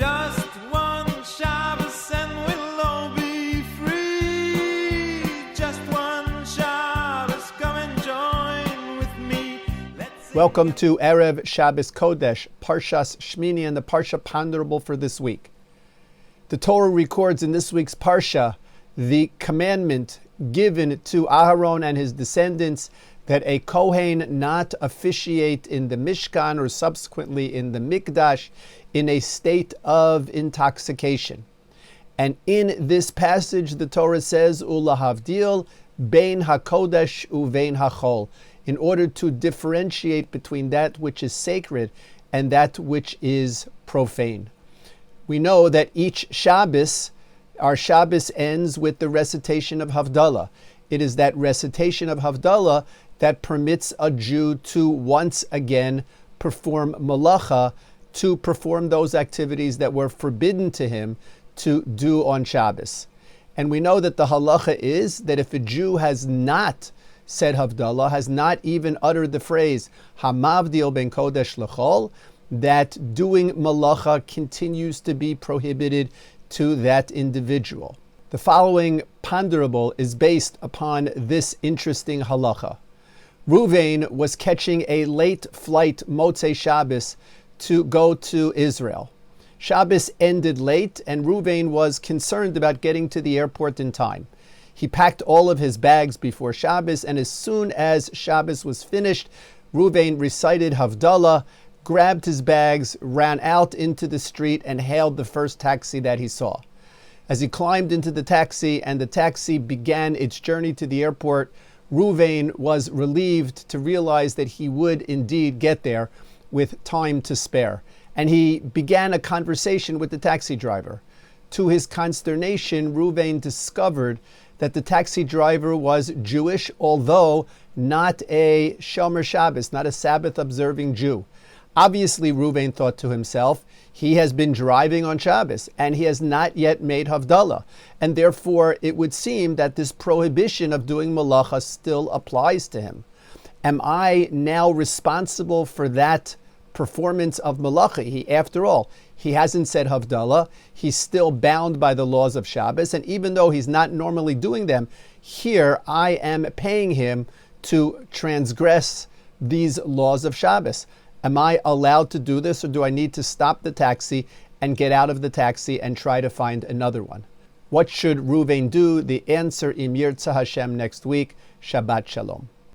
Just one Shabbos and we'll all be free. Just one Shabbos, come and join with me. Welcome to Erev Shabbos Kodesh, Parshas Shmini, and the Parsha ponderable for this week. The Torah records in this week's Parsha the commandment given to Aharon and his descendants that a Kohen not officiate in the Mishkan or subsequently in the Mikdash in a state of intoxication. And in this passage, the Torah says, Ulahavdil bein hakodesh uvein hachol, in order to differentiate between that which is sacred and that which is profane. We know that each Shabbos, our Shabbos ends with the recitation of Havdalah. It is that recitation of Havdalah that permits a Jew to once again perform malacha, to perform those activities that were forbidden to him to do on Shabbos. And we know that the halacha is that if a Jew has not said Havdalah, has not even uttered the phrase Hamavdil ben Kodesh L'chol, that doing malacha continues to be prohibited to that individual. The following ponderable is based upon this interesting halacha. Ruvain was catching a late flight Motzei Shabbos to go to Israel. Shabbos ended late and Ruvain was concerned about getting to the airport in time. He packed all of his bags before Shabbos, and as soon as Shabbos was finished, Ruvain recited Havdalah, grabbed his bags, ran out into the street, and hailed the first taxi that he saw. As he climbed into the taxi and the taxi began its journey to the airport, Ruvain was relieved to realize that he would indeed get there with time to spare. And he began a conversation with the taxi driver. To his consternation, Ruvain discovered that the taxi driver was Jewish, although not a Shomer Shabbos, not a Sabbath-observing Jew. Obviously, Ruvain thought to himself, he has been driving on Shabbos and he has not yet made Havdalah. And therefore, it would seem that this prohibition of doing malacha still applies to him. Am I now responsible for that performance of malacha? After all, he hasn't said Havdalah. He's still bound by the laws of Shabbos. And even though he's not normally doing them, here I am paying him to transgress these laws of Shabbos. Am I allowed to do this, or do I need to stop the taxi and get out of the taxi and try to find another one? What should Ruvain do? The answer, Im Yirtzeh Hashem, next week. Shabbat Shalom.